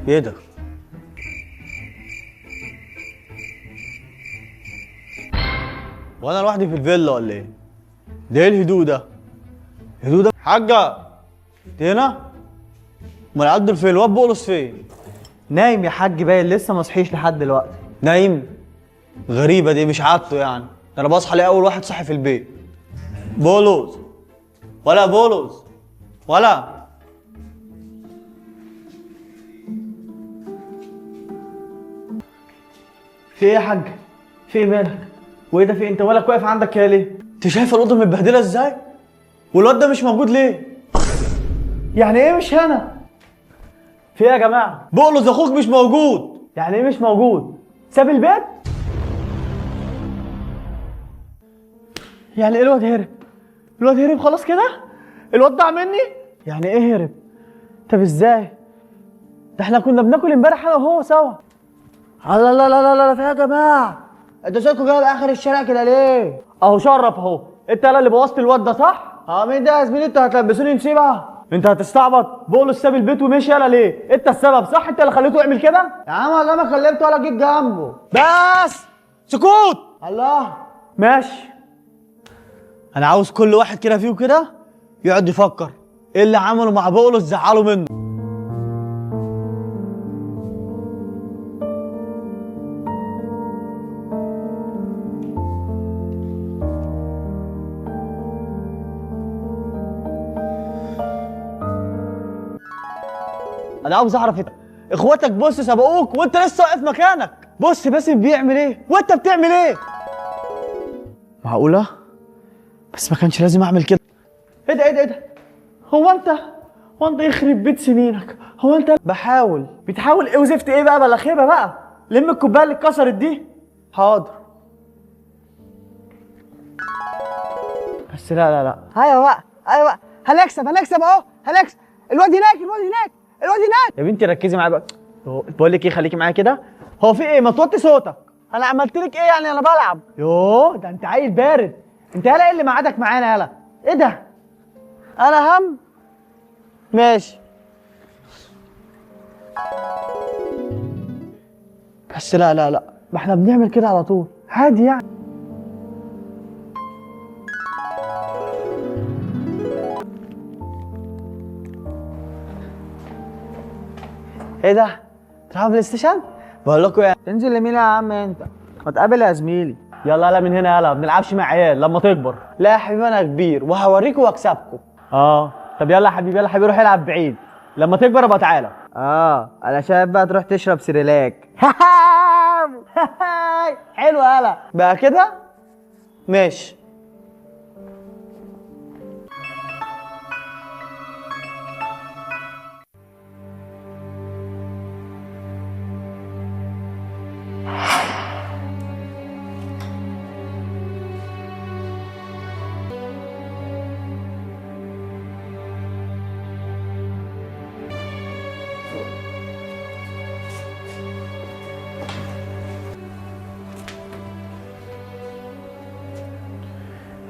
ايه ده؟ وانا لوحدي في الفيلا ولا ايه؟ ده ايه الهدوء ده؟ الهدوء ده حاجة انت هنا؟ امال عبد فين؟ الواد بولس فين؟ نايم يا حاج باين لسه ما صحيش لحد دلوقتي. نايم؟ غريبة دي مش عادته يعني، ده انا بصحى الاقي اول واحد صاحي في البيت. بولس ولا بولس ولا في ايه يا حاج؟ في ايه مالك؟ وايه ده في إيه؟ انت مالك واقف عندك كده ليه؟ انت شايف الاوضه متبهدله ازاي؟ والواد ده مش موجود ليه؟ يعني ايه مش هنا؟ في ايه يا جماعه؟ بولس اخوك مش موجود. يعني ايه مش موجود؟ ساب البيت؟ يعني ايه الواد هرب؟ الواد هرب خلاص كده؟ الواد ضاع مني؟ يعني ايه هرب؟ طب ازاي؟ ده احنا كنا بناكل امبارح انا وهو سوا. لا لا لا لا لا في إيه يا جماعه؟ انتوا سايبكوا كده لاخر الشارع كده ليه؟ اهو شرف اهو، انت يالا اللي بوظت الواد ده صح؟ مين ده يا زميلي؟ انتوا هتلبسوني نسيبه؟ انت هتستعبط؟ بولس ساب البيت ومشي يالا ليه؟ انت السبب صح؟ انت اللي خليته يعمل كده؟ يا عم والله ما كلمته ولا جيت جنبه. بس سكوت. الله ماشي. انا عاوز كل واحد كده فيه كده يقعد يفكر ايه اللي عمله مع بولس زعله منه. انا عاوز اعرف اخواتك بص سبقوك وانت لسه واقف مكانك. بص باسم بيعمل ايه وانت بتعمل ايه؟ معقوله؟ بس ما كانش لازم اعمل كده. ايه ده ايه ده ايه ده؟ هو انت يخرب بيت سنينك، هو انت بتحاول ايه وزفت ايه بقى بلا خيبه بقى؟ لم الكوبايه اللي اتكسرت دي. حاضر. بس لا لا لا. ايوه بقى هنكسب اهو هنكسب. الواد هناك. يا بنتي ركزي معايا بقى. بقول لك ايه خليكي معايا كده. هو في ايه؟ ما توطي صوتك. انا عملت لك ايه يعني؟ انا بلعب. يوه ده انت عيل بارد. انت يالا ايه اللي معادك معانا يالا؟ ايه ده؟ انا هم ماشي. بس لا ما احنا بنعمل كده على طول عادي يعني. ايه ده؟ تلعب بلاي ستيشن؟ بقول لكم يعني تنزل لمين يا عم انت؟ ما تقابل يا زميلي. يلا من هنا يلا، ما بنلعبش مع عيال لما تكبر. لا يا حبيبي انا كبير وهوريكم واكسبكم. طب يلا يا حبيبي روح العب بعيد، لما تكبر ابقى تعالى. انا شايف بقى تروح تشرب سيريلاك. حلو يلا بقى كده ماشي.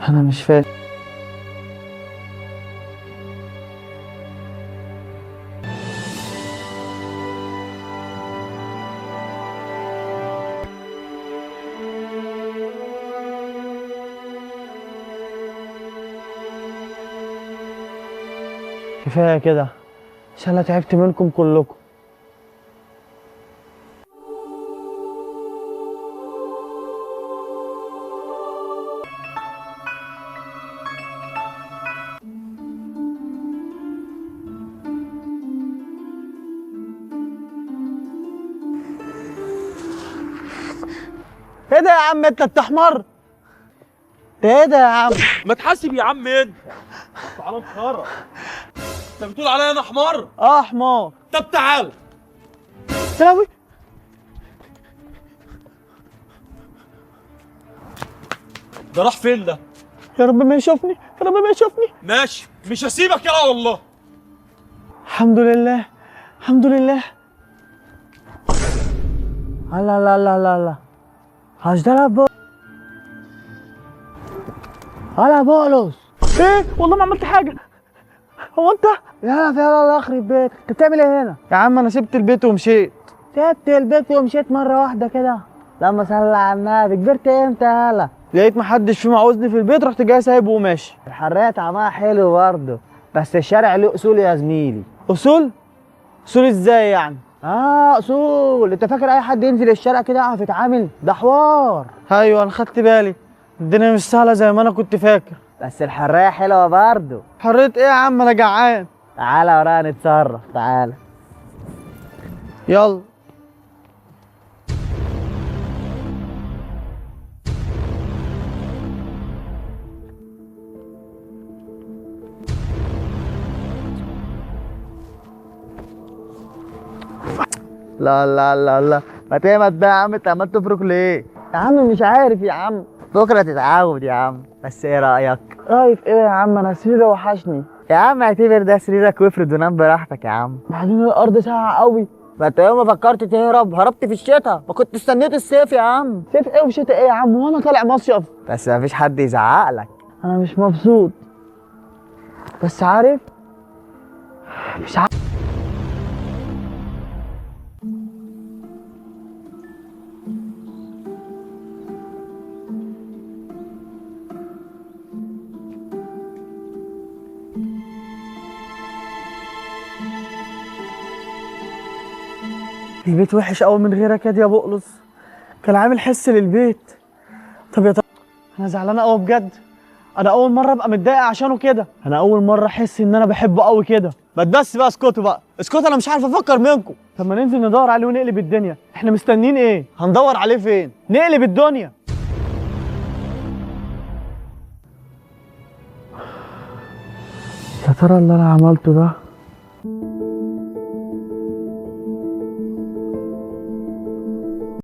انا مش فاهم. كفايه كده عشان انا تعبت منكم كلكم. ايه ده يا عم انت بتحمر؟ ايه ده يا عم؟ ما تحاسب يا عم انت. تعالى نخرج. انت بتقول عليا انا حمار؟ حمار. طب تعال. سلاوي ده راح فين ده؟ يا رب ما يشوفني. ماشي مش هسيبك يلا والله. الحمد لله. لا هشتغل على بولس. ايه والله ما عملت حاجه. هو انت؟ يلا الله يخرب بيتك، انت بتعمل ايه هنا؟ يا عم انا سبت البيت ومشيت. سبت البيت ومشيت مره واحده كده؟ لما صل على النبي، كبرت امتى يالا؟ لقيت محدش فيهم عاوزني في البيت، رحت جاي سايبه وماشي. الحرية طعمها حلو برضه، بس الشارع له اصول يا زميلي. اصول؟ اصول ازاي يعني؟ اصول. انت فاكر اي حد ينزل الشارع كده يعرف يتعامل؟ ده حوار. ايوه انا خدت بالي، الدنيا مش سهله زي ما انا كنت فاكر. بس الحرية حلوة برضه. حريت ايه يا عم، انا جعان. تعالى ورانا نتصرف، تعالى. يلا. لا لا لا لا، ما تهمت بقى يا عم، انت عمال تفرك ليه؟ يا عم مش عارف يا عم. بكره تتعود يا عم. بس ايه رايك؟ رايك ايه يا عم؟ انا سريري وحشني. يا عم اعتبر ده سريرك وافرد ونام براحتك يا عم. بعدين الارض ساقعه قوي. ما انت يوم ما فكرت تهرب هربت في الشتاء، ما كنت استنيت الصيف يا عم. صيف ايه وشتاء ايه يا عم؟ وانا طالع مصيف. بس ما فيش حد يزعق لك. انا مش مبسوط، بس عارف، مش عارف. البيت وحش قوي من غيرك يا بقلص، كان عامل حس للبيت. طب يا انا زعلان قوي بجد، انا اول مره ابقى متضايق عشانه كده، انا اول مره احس ان انا بحبه قوي كده. ما تبس بقى، اسكتوا بقى اسكتوا، انا مش عارف افكر منكم. طب ما ننزل ندور عليه ونقلب الدنيا، احنا مستنيين ايه؟ هندور عليه فين؟ نقلب الدنيا. يا ترى اللي انا عملته ده